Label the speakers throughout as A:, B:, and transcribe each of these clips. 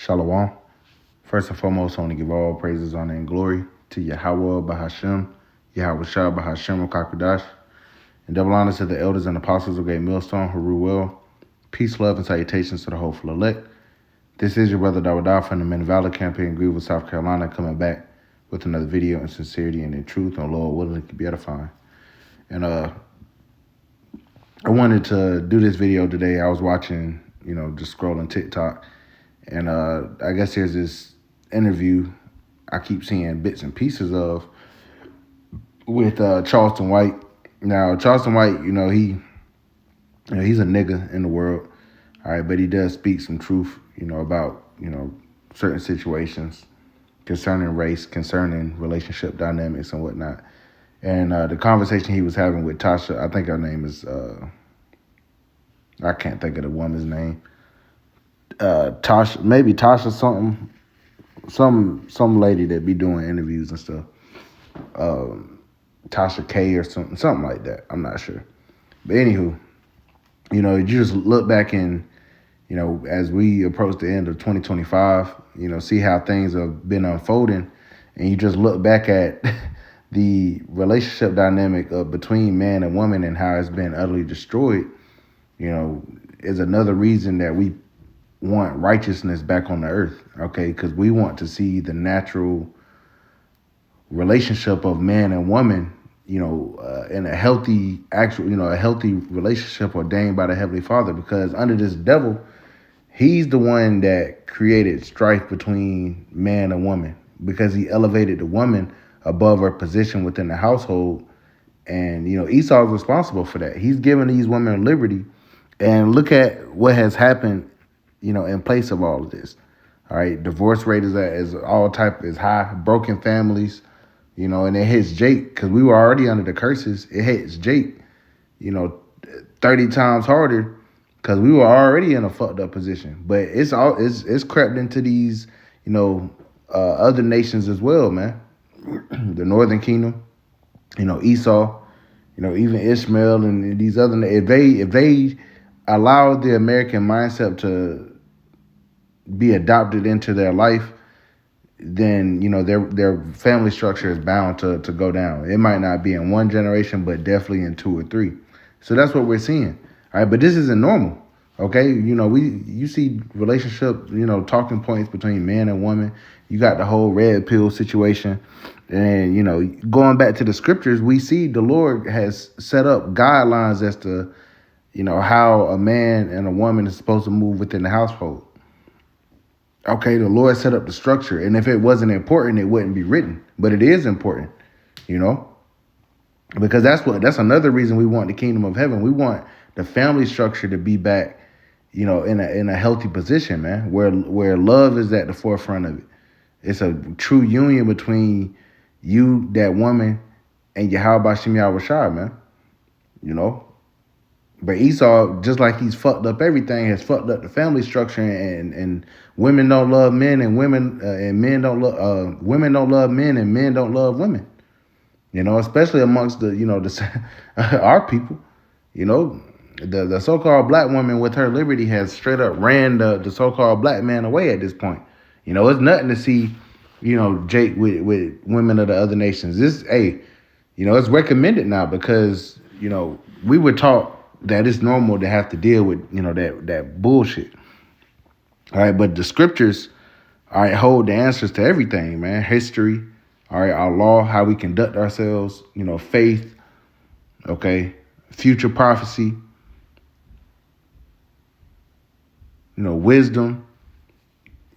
A: Shalom. First and foremost, I want to give all praises, honor, and glory to Yahweh Bahashem, Yahweh Shah Bahashem Kakudash, and double honors to the elders and apostles of Great Millstone who rule well. Peace, love, and salutations to the hopeful elect. This is your brother Dawada from the Men of Valor campaign in Greenville, South Carolina, coming back with another video in sincerity and in truth, and Lord willing to be edifying. And I wanted to do this video today. I was watching, just scrolling TikTok, and I guess there's this interview I keep seeing bits and pieces of with Charleston White. Now, Charleston White, he's a nigga in the world, all right, but he does speak some truth, about, certain situations concerning race, concerning relationship dynamics and whatnot. And the conversation he was having with Tasha, I think her name is, I can't think of the woman's name. Tasha, maybe Tasha something, some lady that be doing interviews and stuff. Tasha K or something like that. I'm not sure. But anywho, you just look back in, as we approach the end of 2025, see how things have been unfolding, and you just look back at the relationship dynamic between man and woman and how it's been utterly destroyed, is another reason that we want righteousness back on the earth, okay? Because we want to see the natural relationship of man and woman, in a healthy, a healthy relationship ordained by the Heavenly Father. Because under this devil, he's the one that created strife between man and woman, because he elevated the woman above her position within the household. And, Esau's responsible for that. He's given these women liberty. And look at what has happened, in place of all of this. All right. Divorce rate is high, broken families, and it hits Jake, because we were already under the curses. It hits Jake, 30 times harder, because we were already in a fucked up position. But it's crept into these, other nations as well, man. The Northern Kingdom, Esau, even Ishmael and these other, if they allow the American mindset to be adopted into their life, then, their family structure is bound to go down. It might not be in one generation, but definitely in 2 or 3. So that's what we're seeing. All right. But this isn't normal. Okay. You see relationship, talking points between man and woman. You got the whole red pill situation. And, going back to the scriptures, we see the Lord has set up guidelines as to, how a man and a woman is supposed to move within the household. Okay, the Lord set up the structure, and if it wasn't important, it wouldn't be written. But it is important, because that's another reason we want the kingdom of heaven. We want the family structure to be back, in a healthy position, man, where love is at the forefront of it. It's a true union between you, that woman, and Yahweh Shem Yahweh Shai, man. But Esau, just like he's fucked up everything, has fucked up the family structure, and women don't love men, and women don't love men, and men don't love women. Especially amongst the our people. The so-called black woman with her liberty has straight up ran the so-called black man away at this point. It's nothing to see, Jake with women of the other nations. It's recommended now, because, we were taught that it's normal to have to deal with, that bullshit. All right. But the scriptures, all right, hold the answers to everything, man. History, all right, our law, how we conduct ourselves, faith, okay, future prophecy, wisdom,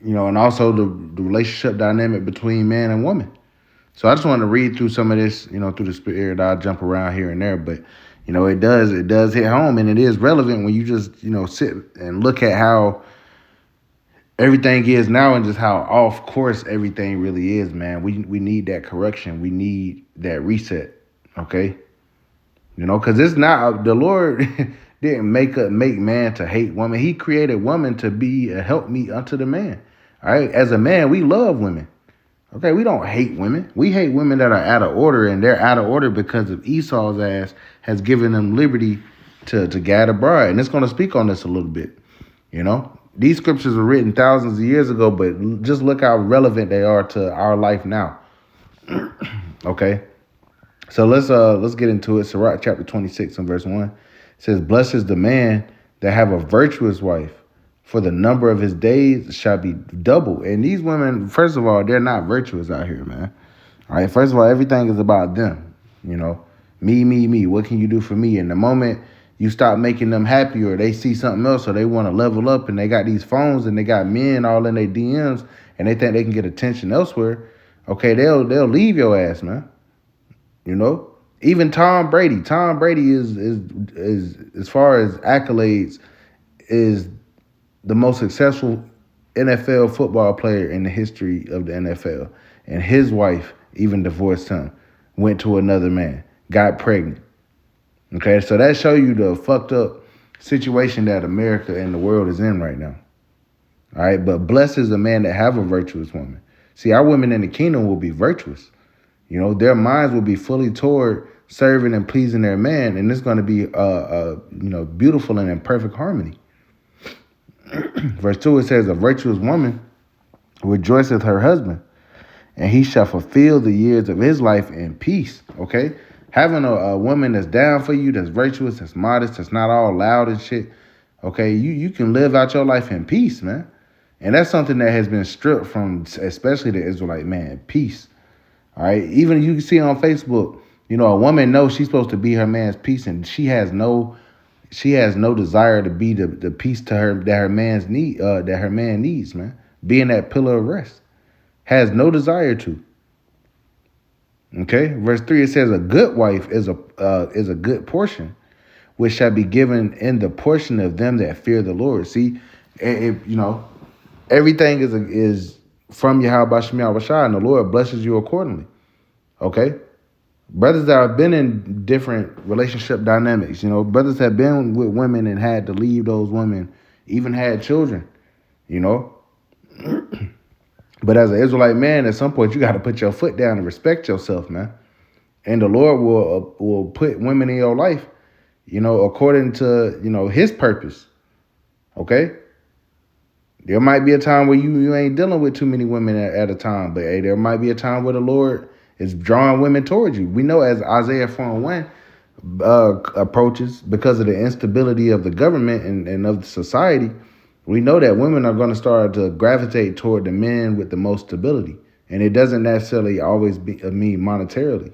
A: and also the relationship dynamic between man and woman. So I just want to read through some of this, through the spirit. I'll jump around here and there, but, it does hit home, and it is relevant when you just, sit and look at how everything is now, and just how off course everything really is, man. We need that correction. We need that reset, okay? Because it's not, the Lord didn't make man to hate woman. He created woman to be a helpmeet unto the man, all right? As a man, we love women. Okay, we don't hate women. We hate women that are out of order, and they're out of order because of Esau's ass has given them liberty to guide a bride. And it's going to speak on this a little bit, These scriptures were written thousands of years ago, but just look how relevant they are to our life now. Okay, so let's get into it. Sirach chapter 26 and verse 1 it says, "Blessed is the man that have a virtuous wife, for the number of his days shall be double." And these women, first of all, they're not virtuous out here, man. All right, first of all, everything is about them. You know, me, me, me. What can you do for me? And the moment you stop making them happy, or they see something else, or they want to level up, and they got these phones and they got men all in their DMs, and they think they can get attention elsewhere. Okay, they'll leave your ass, man. You know, even Tom Brady. Tom Brady is as far as accolades is the most successful NFL football player in the history of the NFL. And his wife even divorced him, went to another man, got pregnant. Okay, so that show you the fucked up situation that America and the world is in right now. All right, but blessed is the man that have a virtuous woman. See, our women in the kingdom will be virtuous. You know, their minds will be fully toward serving and pleasing their man, and it's going to be beautiful and in perfect harmony. Verse 2, it says, "A virtuous woman rejoiceth her husband, and he shall fulfill the years of his life in peace." Okay, having a woman that's down for you, that's virtuous, that's modest, that's not all loud and shit. Okay, you can live out your life in peace, man. And that's something that has been stripped from, especially the Israelite man, peace. All right, even you can see on Facebook, you know, a woman knows she's supposed to be her man's peace, and she has no desire to be the peace to her that her man needs, man. Being that pillar of rest, has no desire to. Okay, verse 3 it says, "A good wife is a good portion, which shall be given in the portion of them that fear the Lord." See, everything is from Yahweh Shem Yahweh, and the Lord blesses you accordingly. Okay, brothers that have been in different relationship dynamics, you know, brothers have been with women and had to leave those women, even had children, you know. But as an Israelite man, at some point you got to put your foot down and respect yourself, man. And the Lord will put women in your life, you know, according to, you know, His purpose. Okay. There might be a time where you ain't dealing with too many women at a time, but hey, there might be a time where the Lord is drawing women towards you. We know as Isaiah 4:1 approaches, because of the instability of the government and of the society, we know that women are going to start to gravitate toward the men with the most stability. And it doesn't necessarily always mean monetarily.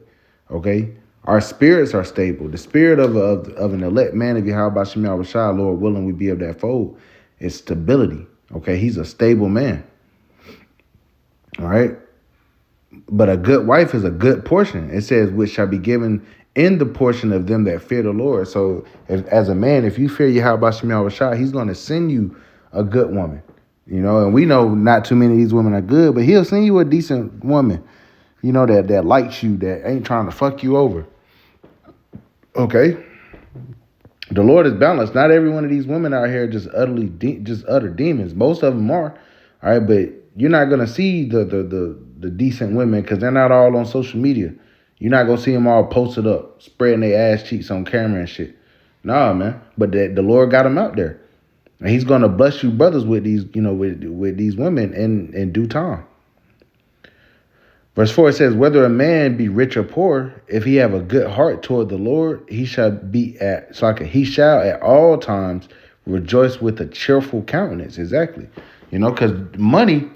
A: Okay. Our spirits are stable. The spirit of an elect man of Yahweh Shem Yahweh, Lord willing, we be of that fold, is stability. Okay. He's a stable man. All right. But a good wife is a good portion. It says, which shall be given in the portion of them that fear the Lord. So as a man, if you fear Yahweh Shem Yahweh, He's going to send you a good woman. You know, and we know not too many of these women are good, but He'll send you a decent woman, you know, that likes you, that ain't trying to fuck you over. Okay. The Lord is balanced. Not every one of these women out here just utter demons. Most of them are. All right, but you're not gonna see the decent women because they're not all on social media. You're not gonna see them all posted up, spreading their ass cheeks on camera and shit. Nah, man. But the Lord got them out there, and He's gonna bless you, brothers, with these, you know, with these women in due time. Verse 4 it says, "Whether a man be rich or poor, if he have a good heart toward the Lord, he shall at all times rejoice with a cheerful countenance." Exactly. You know, because money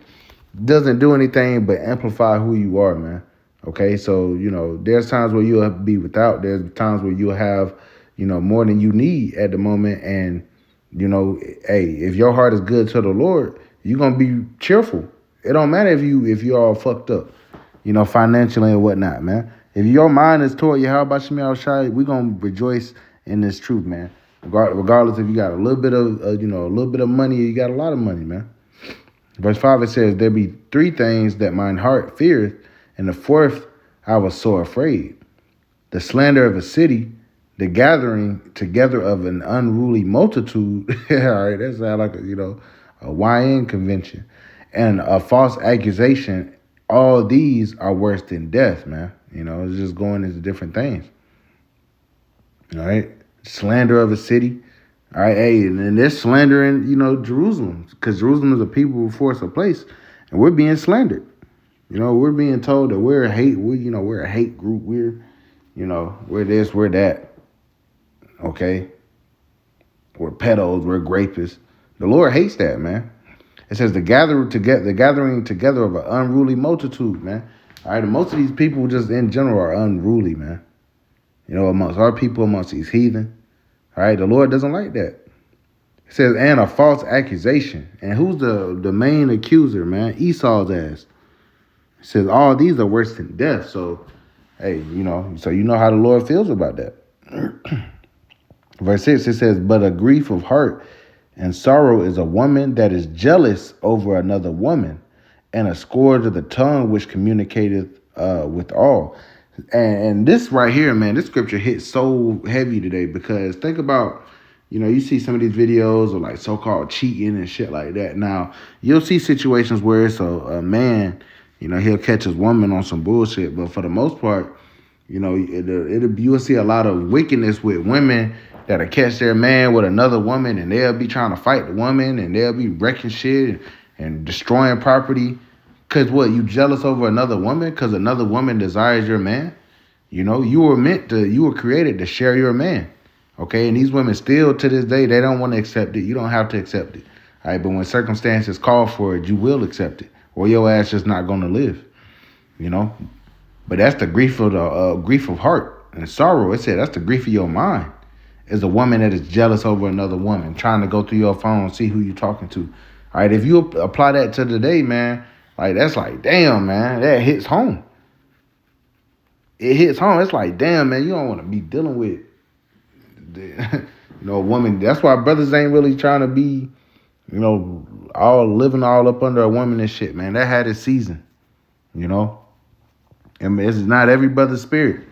A: doesn't do anything but amplify who you are, man. Okay, so, you know, there's times where you'll be without. There's times where you'll have, you know, more than you need at the moment. And, you know, hey, if your heart is good to the Lord, you're going to be cheerful. It don't matter if you're all fucked up, you know, financially and whatnot, man. If your mind is toward Yahweh Shem Yahweh, we're going to rejoice in this truth, man. Regardless if you got a little bit of, a little bit of money or you got a lot of money, man. Verse 5, it says, "There be three things that mine heart feareth, and the fourth I was so afraid. The slander of a city, the gathering together of an unruly multitude." All right, that sounds like a YN convention. "And a false accusation. All these are worse than death," man. You know, it's just going into different things. All right. Slander of a city. All right, hey, and they're slandering, Jerusalem, because Jerusalem is a people before it's a place, and we're being slandered. We're being told that we're a hate, we're a hate group. We're this, we're that. Okay, we're pedos, we're grapists. The Lord hates that, man. It says the gathering together of an unruly multitude, man. All right, and most of these people just in general are unruly, man. Amongst our people, amongst these heathen. All right, the Lord doesn't like that. It says, and a false accusation. And who's the main accuser, man? Esau's ass. It says, all these are worse than death. So, hey, so you know how the Lord feels about that. Verse 6, it says, but a grief of heart and sorrow is a woman that is jealous over another woman, and a scourge of the tongue which communicateth with all. And this right here, man, this scripture hits so heavy today, because think about, you see some of these videos of like so-called cheating and shit like that. Now, you'll see situations where it's a man, he'll catch his woman on some bullshit, but for the most part, you'll see a lot of wickedness with women that'll catch their man with another woman, and they'll be trying to fight the woman, and they'll be wrecking shit and destroying property. Cause what, you jealous over another woman? Cause another woman desires your man? You were created to share your man. Okay, and these women still to this day, they don't want to accept it. You don't have to accept it. All right, but when circumstances call for it, you will accept it, or your ass just not gonna live. But that's the grief of heart and sorrow. It said that's the grief of your mind. Is a woman that is jealous over another woman, trying to go through your phone, see who you're talking to. All right, if you apply that to today, man, like that's like, damn, man, that hits home. It hits home. It's like, damn, man, you don't want to be dealing with, a woman. That's why brothers ain't really trying to be, all living all up under a woman and shit, man. That had its season, And it's not every brother's spirit.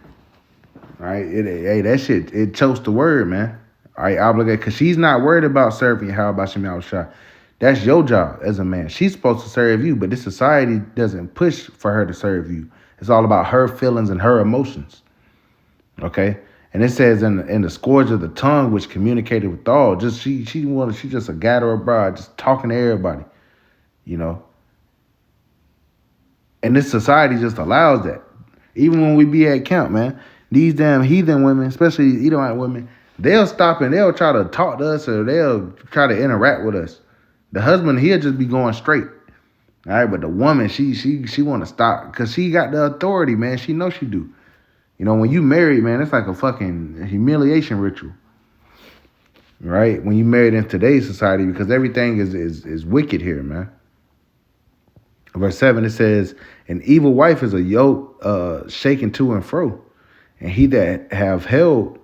A: All right, that shit, it chokes the word, man. All right, obligate, because she's not worried about serving. How about Shem Yahushua? That's your job as a man. She's supposed to serve you, but this society doesn't push for her to serve you. It's all about her feelings and her emotions. Okay, and it says in the scourge of the tongue, which communicated with all. Just she's just a gatherer bride, just talking to everybody, And this society just allows that. Even when we be at camp, man, these damn heathen women, especially Edomite women, they'll stop and they'll try to talk to us, or they'll try to interact with us. The husband, he'll just be going straight. All right, but the woman, she want to stop because she got the authority, man. She knows she do. When you married, man, it's like a fucking humiliation ritual. Right? When you married in today's society, because everything is wicked here, man. Verse 7, it says, an evil wife is a yoke shaken to and fro. And he that have held,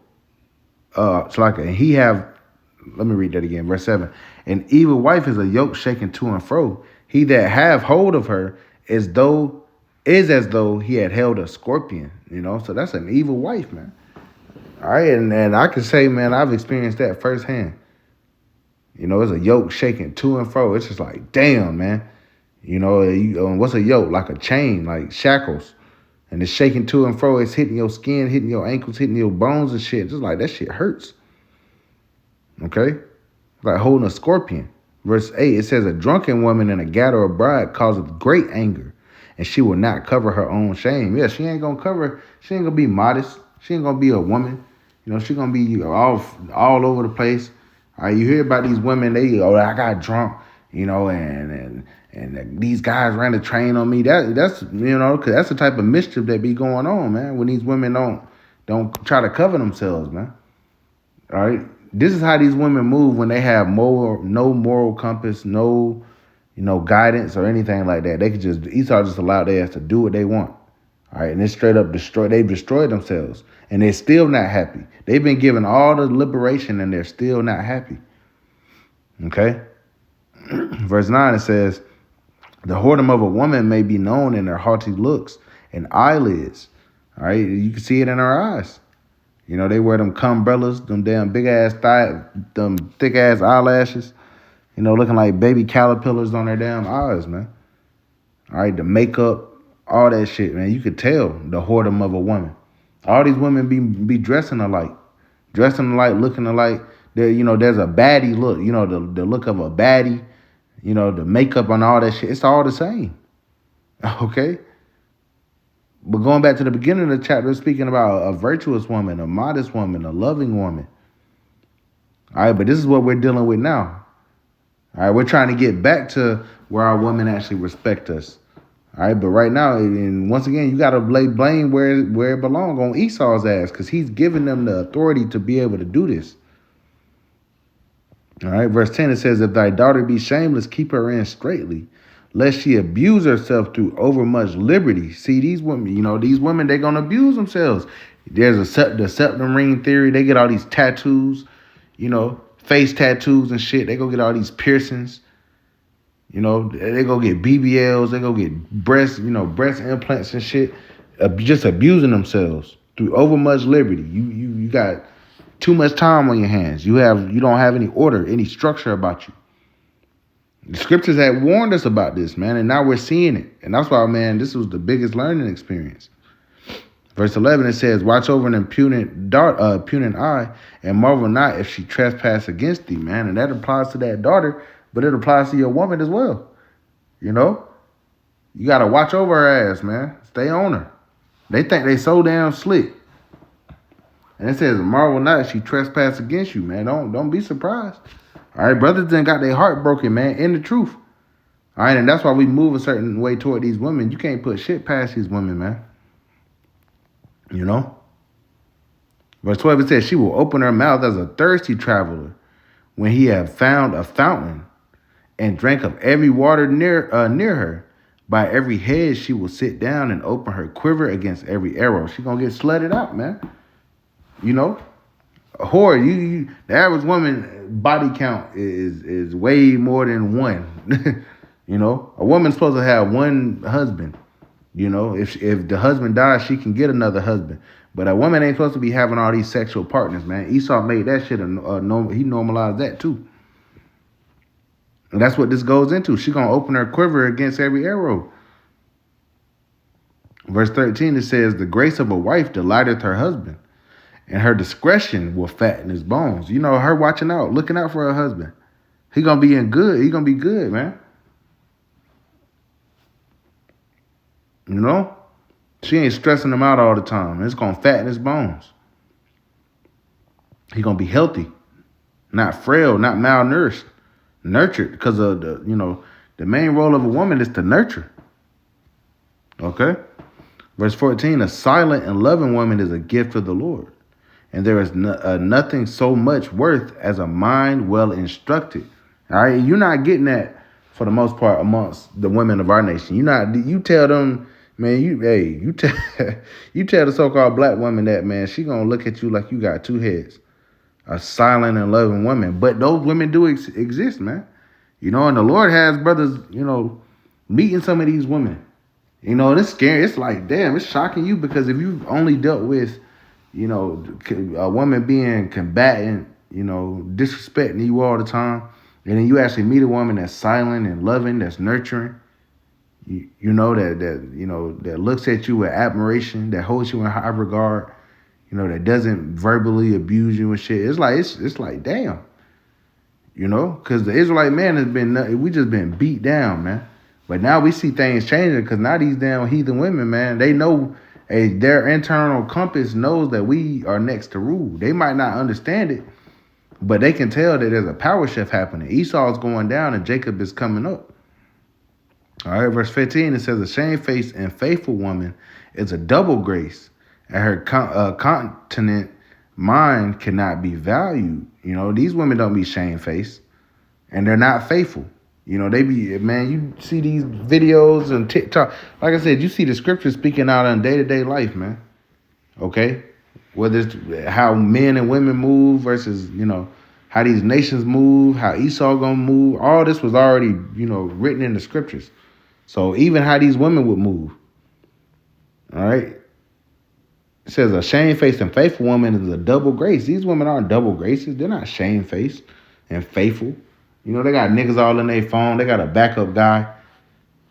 A: let me read that again. Verse 7, an evil wife is a yoke shaken to and fro. He that have hold of her is as though he had held a scorpion, So that's an evil wife, man. All right, and I can say, man, I've experienced that firsthand. It's a yoke shaking to and fro. It's just like, damn, man. What's a yoke? Like a chain, like shackles. And it's shaking to and fro. It's hitting your skin, hitting your ankles, hitting your bones and shit. Just like that shit hurts. Okay? Like holding a scorpion. Verse 8, it says, a drunken woman and a gatherer bride causeth great anger, and she will not cover her own shame. Yeah, she ain't going to be modest. She ain't going to be a woman. She going to be all over the place. All right, you hear about these women, I got drunk, and these guys ran a train on me. That's because that's the type of mischief that be going on, man, when these women don't try to cover themselves, man. All right. This is how these women move when they have no moral compass, no, guidance or anything like that. They could Esau just allowed their ass to do what they want. All right. And it's straight up they've destroyed themselves, and they're still not happy. They've been given all the liberation and they're still not happy. Okay. Verse 9, it says, the whoredom of a woman may be known in her haughty looks and eyelids. All right. You can see it in her eyes. They wear them cumbrellas, them damn big ass them thick ass eyelashes, looking like baby caterpillars on their damn eyes, man. All right, the makeup, all that shit, man. You could tell the whoredom of a woman. All these women be dressing alike, looking alike. there's a baddie look. The look of a baddie. The makeup and all that shit. It's all the same. Okay. But going back to the beginning of the chapter, speaking about a virtuous woman, a modest woman, a loving woman. All right, but this is what we're dealing with now. All right, we're trying to get back to where our women actually respect us. All right, but right now, and once again, you got to lay blame where it belongs, on Esau's ass, because he's giving them the authority to be able to do this. All right, verse 10, it says, if thy daughter be shameless, keep her in straitly, lest she abuse herself through overmuch liberty. See, these women, they're going to abuse themselves. There's the septum ring theory. They get all these tattoos, face tattoos and shit. They go get all these piercings. They go get BBLs. They go get breast implants and shit. Just abusing themselves through overmuch liberty. You got too much time on your hands. You don't have any order, any structure about you. The scriptures had warned us about this, man, and now we're seeing it. And that's why, man, this was the biggest learning experience. Verse 11, it says, watch over an impudent eye, and marvel not if she trespass against thee, man. And that applies to that daughter, but it applies to your woman as well. You got to watch over her ass, man. Stay on her. They think they so damn slick. And it says, marvel not if she trespass against you, man. Don't be surprised. All right, brothers then got their heart broken, man, in the truth. All right, and that's why we move a certain way toward these women. You can't put shit past these women, man. Verse 12, it says, she will open her mouth as a thirsty traveler when he have found a fountain and drank of every water near her. By every head she will sit down and open her quiver against every arrow. She gonna get slutted out, man. A whore, the average woman body count is way more than one. A woman's supposed to have one husband. If the husband dies, she can get another husband. But a woman ain't supposed to be having all these sexual partners, man. Esau made that shit he normalized that too. And that's what this goes into. She gonna open her quiver against every arrow. Verse 13, it says, the grace of a wife delighteth her husband, and her discretion will fatten his bones. Her watching out, looking out for her husband. He gonna be good. He gonna be good, man. She ain't stressing him out all the time. It's gonna fatten his bones. He gonna be healthy, not frail, not malnourished, nurtured. Because of the main role of a woman is to nurture. Okay. Verse 14: a silent and loving woman is a gift of the Lord, and there is nothing so much worth as a mind well instructed. All right, you're not getting that for the most part amongst the women of our nation. You tell them, man, you tell the so-called black woman that, man, she gonna look at you like you got two heads. A silent and loving woman. But those women do exist, man. And the Lord has brothers, meeting some of these women. It's scary. It's like, damn, it's shocking you, because if you've only dealt with, a woman being combatant, disrespecting you all the time, and then you actually meet a woman that's silent and loving, that's nurturing, that looks at you with admiration, that holds you in high regard, that doesn't verbally abuse you and shit. It's like damn, because the Israelite man we just been beat down, man. But now we see things changing, because now these damn heathen women, man, they know, their internal compass knows that we are next to rule. They might not understand it, but they can tell that there's a power shift happening. Esau's going down and Jacob is coming up. All right, verse 15, it says, a shamefaced and faithful woman is a double grace, and her continent mind cannot be valued. These women don't be shamefaced, and they're not faithful. They be, man, you see these videos and TikTok. Like I said, you see the scriptures speaking out on day-to-day life, man. Okay? Whether it's how men and women move versus, how these nations move, how Esau gonna move. All this was already, written in the scriptures. So even how these women would move. All right? It says a shamefaced and faithful woman is a double grace. These women aren't double graces. They're not shamefaced and faithful. They got niggas all in their phone. They got a backup guy.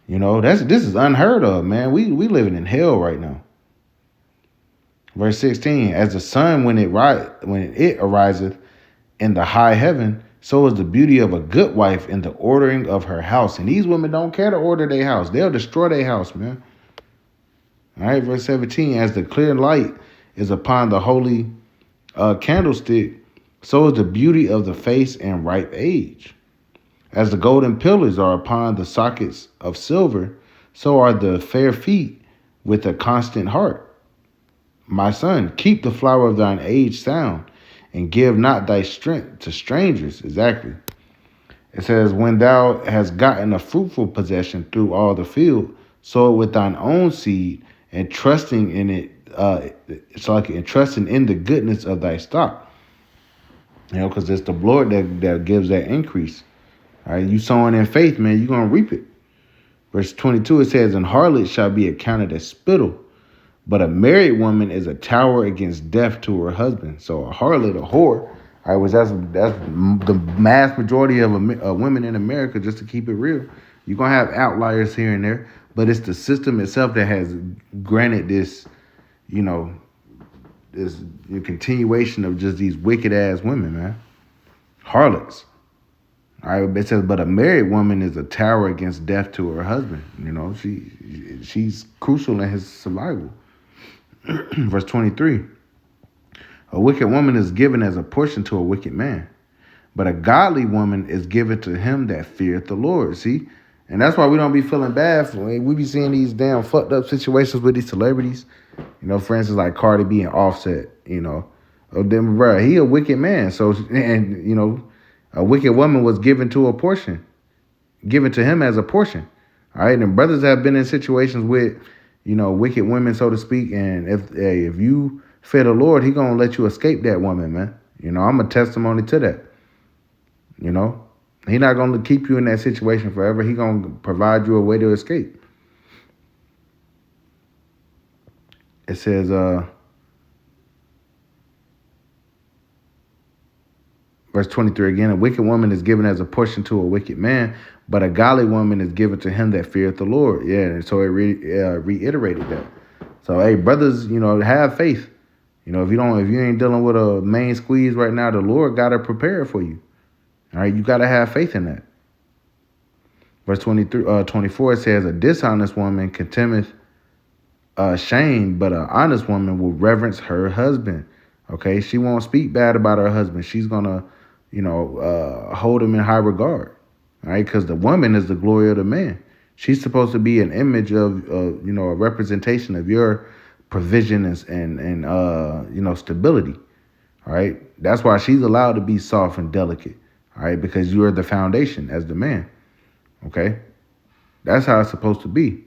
A: This is unheard of, man. We living in hell right now. Verse 16, as the sun when it ariseth, in the high heaven, so is the beauty of a good wife in the ordering of her house. And these women don't care to order their house. They'll destroy their house, man. All right, verse 17, as the clear light is upon the holy candlestick, so is the beauty of the face in ripe age. As the golden pillars are upon the sockets of silver, so are the fair feet with a constant heart. My son, keep the flower of thine age sound, and give not thy strength to strangers. Exactly. It says, when thou hast gotten a fruitful possession through all the field, sow it with thine own seed, and trusting in it, and trusting in the goodness of thy stock. Because it's the Lord that gives that increase. All right, you sowing in faith, man, you're going to reap it. Verse 22, it says, and harlot shall be accounted as spittle, but a married woman is a tower against death to her husband. So a harlot, a whore, all right, which that's the mass majority of women in America, just to keep it real. You're going to have outliers here and there, but it's the system itself that has granted this, this continuation of just these wicked ass women, man. Harlots. All right, it says, but a married woman is a tower against death to her husband. She's crucial in his survival. Verse 23, a wicked woman is given as a portion to a wicked man, but a godly woman is given to him that feareth the Lord. See? And that's why we don't be feeling bad for it. We be seeing these damn fucked up situations with these celebrities. For instance, like Cardi B and Offset, then, bro, he a wicked man. So, and, a wicked woman was given to him as a portion. All right. And brothers have been in situations with, wicked women, so to speak. And if you fear the Lord, he going to let you escape that woman, man. I'm a testimony to that. He not going to keep you in that situation forever. He going to provide you a way to escape. It says, verse 23 again, a wicked woman is given as a portion to a wicked man, but a godly woman is given to him that feareth the Lord. Yeah, and so it reiterated that. So, hey, brothers, have faith. If you ain't dealing with a main squeeze right now, the Lord got to prepare for you. All right, you got to have faith in that. Verse 24, it says, a dishonest woman contemneth shame, but an honest woman will reverence her husband. Okay, she won't speak bad about her husband. She's going to, hold him in high regard. All right, because the woman is the glory of the man. She's supposed to be an image of, a representation of your provision and stability. All right, that's why she's allowed to be soft and delicate. All right, because you are the foundation as the man. Okay, that's how it's supposed to be.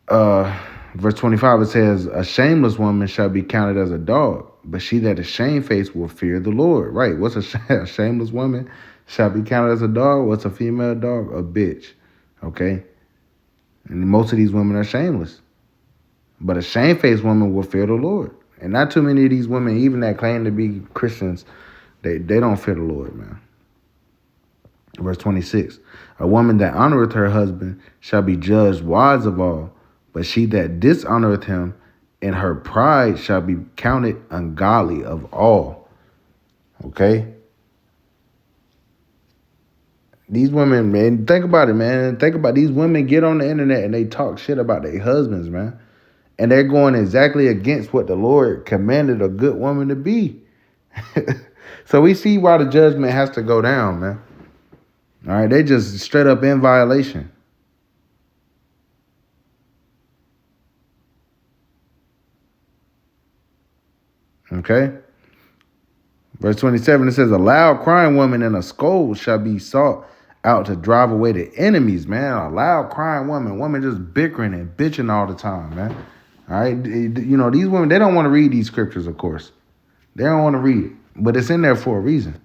A: Verse 25, it says, a shameless woman shall be counted as a dog, but she that is shamefaced will fear the Lord. Right, what's a shameless woman shall be counted as a dog? What's a female dog? A bitch. Okay, and most of these women are shameless, but a shamefaced woman will fear the Lord. And not too many of these women, even that claim to be Christians, they don't fear the Lord, man. Verse 26, a woman that honoreth her husband shall be judged wise of all, but she that dishonoreth him in her pride shall be counted ungodly of all. Okay? These women, man, think about it, man. Think about these women get on the internet and they talk shit about their husbands, man. And they're going exactly against what the Lord commanded a good woman to be. So we see why the judgment has to go down, man. All right, they just straight up in violation. Okay. Verse 27, it says, a loud crying woman and a scold shall be sought out to drive away the enemies, man. A loud crying woman just bickering and bitching all the time, man. All right. These women, they don't want to read these scriptures, of course. They don't want to read it, but it's in there for a reason.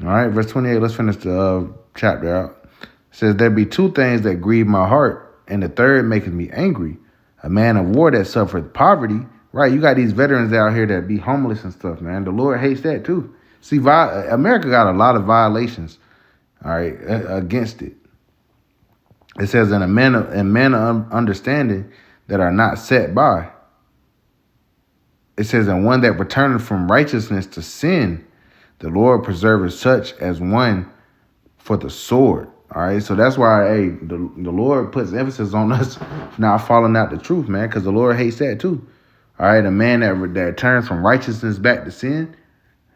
A: All right. Verse 28, let's finish the chapter out. It says, there be two things that grieve my heart, and the third maketh me angry. A man of war that suffereth poverty. Right, you got these veterans out here that be homeless and stuff, man. The Lord hates that too. See, America got a lot of violations, all right, against it. It says, and men of understanding that are not set by. It says, and one that returneth from righteousness to sin, the Lord preserveth such as one for the sword. All right. So that's why, hey, the Lord puts emphasis on us not following out the truth, man, because the Lord hates that too. All right. A man that turns from righteousness back to sin,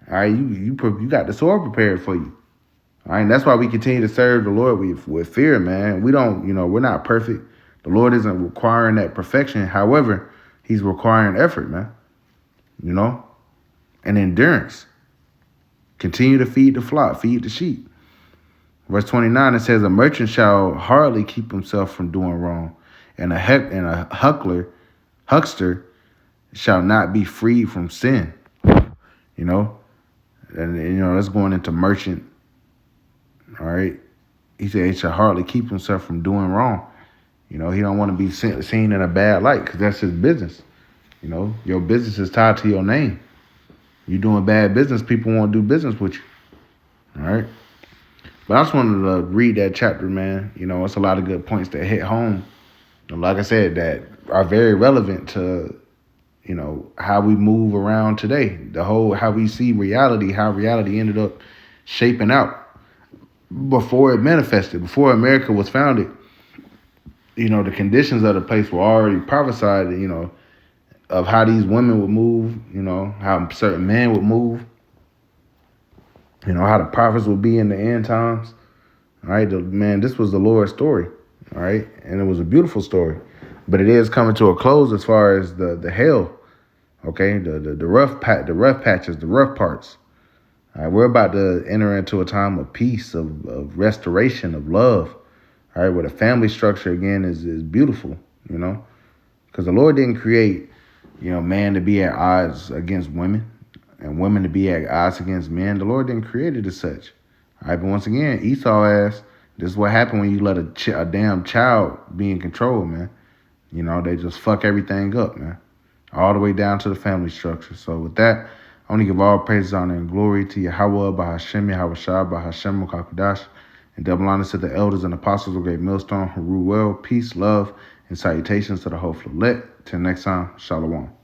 A: all right, you got the sword prepared for you. All right. And that's why we continue to serve the Lord with fear, man. We don't, we're not perfect. The Lord isn't requiring that perfection. However, he's requiring effort, man, and endurance. Continue to feed the flock, feed the sheep. Verse 29, it says, a merchant shall hardly keep himself from doing wrong, and a huckster shall not be freed from sin. And that's going into merchant. All right. He said he shall hardly keep himself from doing wrong. He don't want to be seen in a bad light because that's his business. Your business is tied to your name. You doing bad business, people won't do business with you. All right. But I just wanted to read that chapter, man. It's a lot of good points that hit home. And like I said, that are very relevant to, how we move around today. How we see reality, how reality ended up shaping out before it manifested, before America was founded. The conditions of the place were already prophesied, of how these women would move, how certain men would move, how the prophets would be in the end times. All right, man, this was the Lord's story. All right, and it was a beautiful story, but it is coming to a close as far as the hell. Okay, the rough patches, the rough parts. All right, we're about to enter into a time of peace, of restoration, of love. All right, where the family structure again is beautiful. Because the Lord didn't create, man to be at odds against women and women to be at odds against men. The Lord didn't create it as such. All right, but once again, Esau asked, this is what happened when you let a damn child be in control, man. They just fuck everything up, man. All the way down to the family structure. So with that, I want to give all praise, honor, and glory to Yahweh, Bahashem, Yahweh Shah, Bahashem, Mukakadash, and double honor to the elders and apostles of Great Millstone who rule well. Peace, love, and salutations to the whole flolet. Till next time, Shalom.